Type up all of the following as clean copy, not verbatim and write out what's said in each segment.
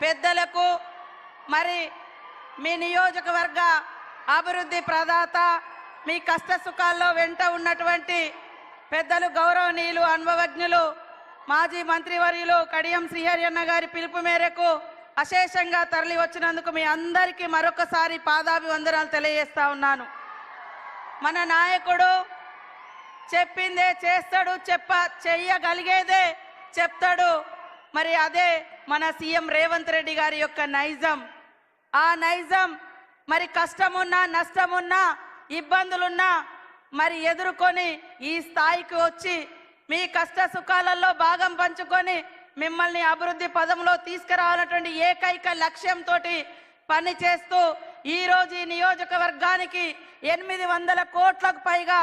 పెద్దలకు మరి మీ నియోజకవర్గ అభివృద్ధి ప్రదాత మీ కష్ట సుఖాల్లో వెంట ఉన్నటువంటి పెద్దలు గౌరవనీయులు అనుభవజ్ఞులు మాజీ మంత్రివర్యులు కడియం శ్రీహరి అన్న గారి పిలుపు మేరకు అశేషంగా తరలి వచ్చినందుకు మీ అందరికీ మరొకసారి పాదాభివందనాలు తెలియజేస్తా ఉన్నాను. మన నాయకుడు చెప్పిందే చేస్తాడు, చెయ్యగలిగేదే చెప్తాడు. మరి అదే మన సీఎం రేవంత్ రెడ్డి గారి యొక్క నైజం. ఆ నైజం మరి కష్టమున్నా నష్టమున్నా ఇబ్బందులున్నా మరి ఎదుర్కొని ఈ స్థాయికి వచ్చి మీ కష్ట సుఖాలలో భాగం పంచుకొని మిమ్మల్ని అభివృద్ధి పదంలో తీసుకురావాలన్నటువంటి ఏకైక లక్ష్యంతో పని చేస్తూ ఈరోజు ఈ నియోజకవర్గానికి 800 కోట్లకు పైగా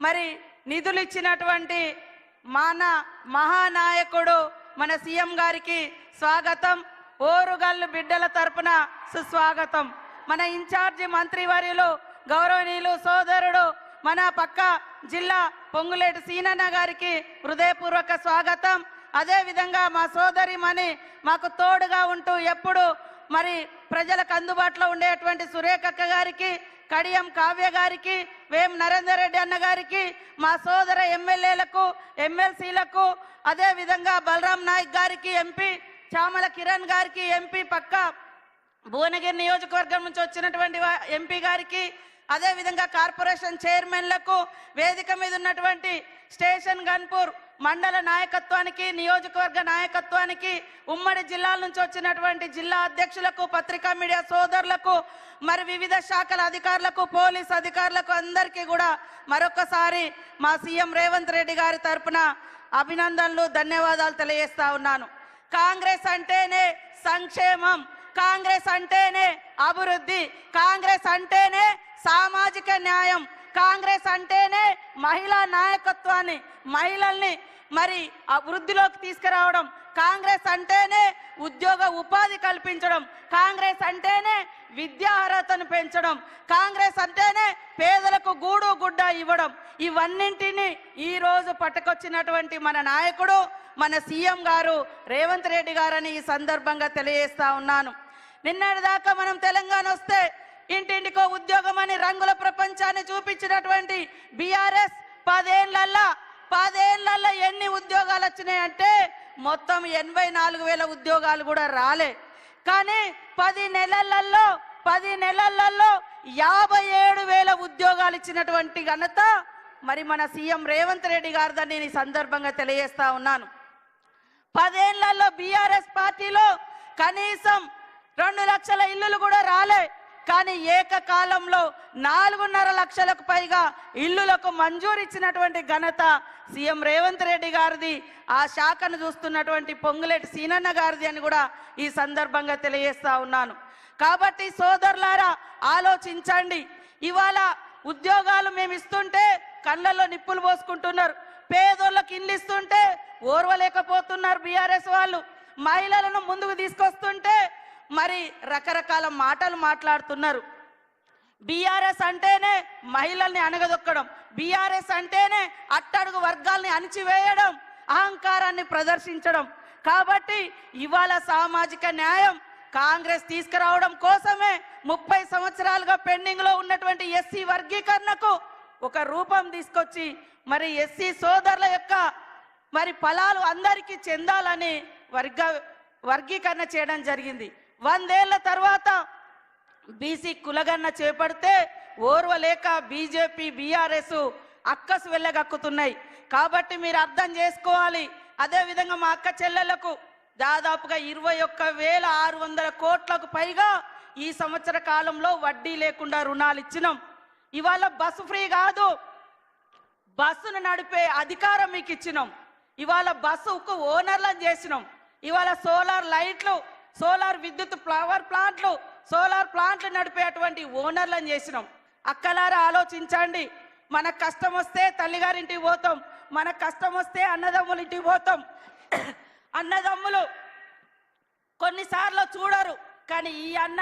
మరి నిధులు ఇచ్చినటువంటి మన మహానాయకుడు మన సీఎం గారికి స్వాగతం. ఓరుగల్లు బిడ్డల తరపున సుస్వాగతం. మన ఇన్ఛార్జి మంత్రివర్యులు గౌరవనీయులు సోదరుడు మన పక్క జిల్లా పొంగులేటి సీనన్న గారికి హృదయపూర్వక స్వాగతం. అదే విధంగా మా సోదరి మని మాకు తోడుగా ఉంటూ ఎప్పుడు మరి ప్రజలకు అందుబాటులో ఉండేటువంటి సురేఖక్క గారికి, కడియం కావ్య గారికి, వేం నరేందర్ రెడ్డి అన్న గారికి, మా సోదర ఎమ్మెల్యేలకు ఎమ్మెల్సీలకు, అదే విధంగా బలరాం నాయక్ గారికి ఎంపీ, చామల కిరణ్ గారికి ఎంపీ పక్క భువనగిరి నియోజకవర్గం నుంచి వచ్చినటువంటి ఎంపీ గారికి, అదే విధంగా కార్పొరేషన్ చైర్మన్లకు, వేదిక మీద ఉన్నటువంటి స్టేషన్ గన్పూర్ మండల నాయకత్వానికి, నియోజకవర్గ నాయకత్వానికి, ఉమ్మడి జిల్లాల నుంచి వచ్చినటువంటి జిల్లా అధ్యక్షులకు, పత్రికా మీడియా సోదరులకు, మరి వివిధ శాఖల అధికారులకు, పోలీస్ అధికారులకు అందరికీ కూడా మరొకసారి మా సీఎం రేవంత్ రెడ్డి గారి తరపున అభినందనలు, ధన్యవాదాలు తెలియజేస్తా ఉన్నాను. కాంగ్రెస్ అంటేనే సంక్షేమం, కాంగ్రెస్ అంటేనే అభివృద్ధి, కాంగ్రెస్ అంటేనే సామాజిక న్యాయం, కాంగ్రెస్ అంటేనే మహిళా నాయకత్వాన్ని, మహిళల్ని మరి అభివృద్ధిలోకి తీసుకురావడం, కాంగ్రెస్ అంటేనే ఉద్యోగ ఉపాధి కల్పించడం, కాంగ్రెస్ అంటేనే విద్యా అర్హతను పెంచడం, కాంగ్రెస్ అంటేనే పేదలకు గూడు గుడ్డ ఇవ్వడం. ఇవన్నింటినీ ఈరోజు పట్టుకొచ్చినటువంటి మన నాయకుడు మన సీఎం గారు రేవంత్ రెడ్డి గారని ఈ సందర్భంగా తెలియజేస్తా ఉన్నాను. నిన్నటిదాకా మనం తెలంగాణ వస్తే ఇంటింటికో ఉద్యోగం అని రంగుల ప్రపంచాన్ని చూపించినటువంటి బీఆర్ఎస్ 10 ఏళ్లలో ఎన్ని ఉద్యోగాలు వచ్చినాయంటే మొత్తం 84,000 ఉద్యోగాలు కూడా రాలే. కానీ 10 నెలలలో 57,000 ఉద్యోగాలు ఇచ్చినటువంటి ఘనత మరి మన సీఎం రేవంత్ రెడ్డి గారిదని నేను ఈ సందర్భంగా తెలియజేస్తా ఉన్నాను. 10 ఏళ్లలో బీఆర్ఎస్ పార్టీలో కనీసం 2 లక్షల ఇల్లులు కూడా రాలే. కానీ ఏకకాలంలో 4.5 లక్షలకు పైగా ఇల్లులకు మంజూరు ఇచ్చినటువంటి ఘనత సీఎం రేవంత్ రెడ్డి గారిది, ఆ శాఖను చూస్తున్నటువంటి పొంగులేటి సీనన్న గారిది అని కూడా ఈ సందర్భంగా తెలియజేస్తా ఉన్నాను. కాబట్టి సోదరులారా ఆలోచించండి. ఇవాళ ఉద్యోగాలు మేము ఇస్తుంటే కళ్ళల్లో నిప్పులు పోసుకుంటున్నారు, పేదోళ్ళకి ఇల్లు ఇస్తుంటే ఓర్వలేకపోతున్నారు బీఆర్ఎస్ వాళ్ళు, మహిళలను ముందుకు తీసుకొస్తుంటే మరి రకరకాల మాటలు మాట్లాడుతున్నారు. బీఆర్ఎస్ అంటేనే మహిళల్ని అణగదొక్కడం, బీఆర్ఎస్ అంటేనే అట్టడుగు వర్గాల్ని అణిచివేయడం, అహంకారాన్ని ప్రదర్శించడం. కాబట్టి ఇవాళ సామాజిక న్యాయం కాంగ్రెస్ తీసుకురావడం కోసమే 30 సంవత్సరాలుగా పెండింగ్ లో ఉన్నటువంటి ఎస్సీ వర్గీకరణకు ఒక రూపం తీసుకొచ్చి మరి ఎస్సీ సోదరుల యొక్క మరి ఫలాలు అందరికీ చెందాలని వర్గీకరణ చేయడం జరిగింది. 100 ఏళ్ల తర్వాత బీసీ కులగన్న చేపడితే ఓర్వలేక బీజేపీ బీఆర్ఎస్ అక్కసు వెళ్ళగక్కుతున్నాయి. కాబట్టి మీరు అర్థం చేసుకోవాలి. అదేవిధంగా మా అక్క చెల్లెళ్లకు దాదాపుగా 21,600 కోట్లకు పైగా ఈ సంవత్సర కాలంలో వడ్డీ లేకుండా రుణాలు ఇచ్చినాం. ఇవాళ బస్సు ఫ్రీ కాదు, బస్సును నడిపే అధికారం మీకు ఇచ్చినాం. ఇవాళ బస్సుకు ఓనర్లను చేసినాం. ఇవాళ సోలార్ లైట్లు, సోలార్ విద్యుత్ పవర్ ప్లాంట్లు, సోలార్ ప్లాంట్లు నడిపేటువంటి ఓనర్లను చేసినాం. అక్కలారా ఆలోచించండి. మన కష్టం వస్తే తల్లిగారింటికి పోతాం, మన కష్టం వస్తే అన్నదమ్ముల ఇంటికి పోతాం. అన్నదమ్ములు కొన్నిసార్లు చూడరు, కానీ ఈ అన్న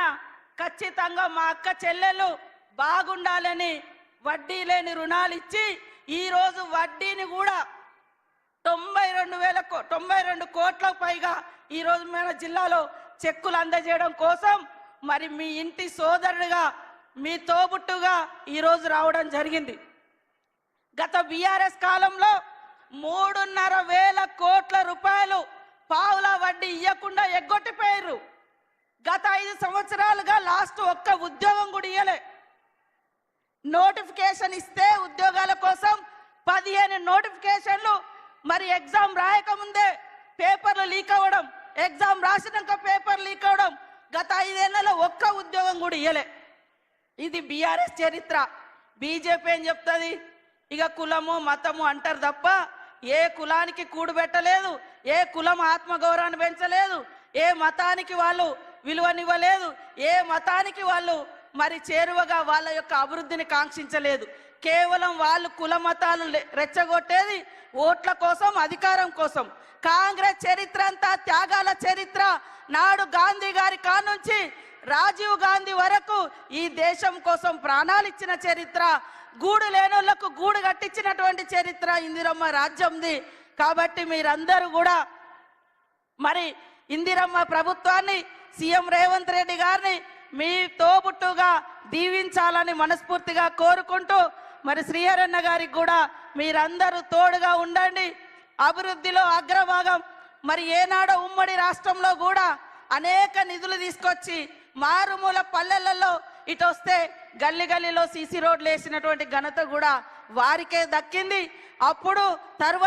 ఖచ్చితంగా మా అక్క చెల్లెలు బాగుండాలని వడ్డీ లేని రుణాలు ఇచ్చి ఈరోజు వడ్డీని కూడా 92 కోట్లకు పైగా ఈరోజు మన జిల్లాలో చెక్కులు అందజేయడం కోసం మరి మీ ఇంటి సోదరుడిగా మీ తోబుట్టుగా ఈరోజు రావడం జరిగింది. గత బీఆర్ఎస్ కాలంలో 3,500 కోట్ల రూపాయలు పావుల వడ్డీ ఇవ్వకుండా ఎగ్గొట్టిపోయారు. గత 5 సంవత్సరాలుగా లాస్ట్ ఒక్క ఉద్యోగం కూడా ఇవ్వలే. నోటిఫికేషన్ ఇస్తే ఉద్యోగాల కోసం 15 నోటిఫికేషన్లు, మరి ఎగ్జామ్ రాయకముందే పేపర్లు లీక్ అవ్వడం, ఎగ్జామ్ రాసినాక పేపర్ లీక్ అవ్వడం, గత 5 ఏళ్లలో ఒక్క ఉద్యోగం కూడా ఇవ్వలే. ఇది బీఆర్ఎస్ చరిత్ర. బీజేపీ ఏం చెప్తుంది? ఇక కులము మతము అంటారు తప్ప ఏ కులానికి కూడుబెట్టలేదు, ఏ కులం ఆత్మగౌరవాన్ని పెంచలేదు, ఏ మతానికి వాళ్ళు విలువనివ్వలేదు, ఏ మతానికి వాళ్ళు మరి చేరువగా వాళ్ళ యొక్క అభివృద్ధిని కాంక్షించలేదు. కేవలం వాళ్ళు కుల మతాలు రెచ్చగొట్టేది ఓట్ల కోసం, అధికారం కోసం. కాంగ్రెస్ చరిత్ర అంతా త్యాగాల చరిత్ర. నాడు గాంధీ గారి కానుంచి రాజీవ్ గాంధీ వరకు ఈ దేశం కోసం ప్రాణాలు ఇచ్చిన చరిత్ర, గూడు లేనోళ్లకు గూడు కట్టించినటువంటి చరిత్ర ఇందిరమ్మ రాజ్యంది. కాబట్టి మీరందరూ కూడా మరి ఇందిరమ్మ ప్రభుత్వాన్ని, సీఎం రేవంత్ రెడ్డి గారిని మీ తోబుట్టుగా దీవించాలని మనస్ఫూర్తిగా కోరుకుంటూ, మరి శ్రీహరన్న గారికి కూడా మీరందరూ తోడుగా ఉండండి. అభివృద్ధిలో అగ్రభాగం. మరి ఏనాడో ఉమ్మడి రాష్ట్రంలో కూడా అనేక నిధులు తీసుకొచ్చి మారుమూల పల్లెలలో ఇటు వస్తే గల్లీ గల్లీలో సీసీ రోడ్లు వేసినటువంటి ఘనత కూడా వారికే దక్కింది. అప్పుడు తర్వాత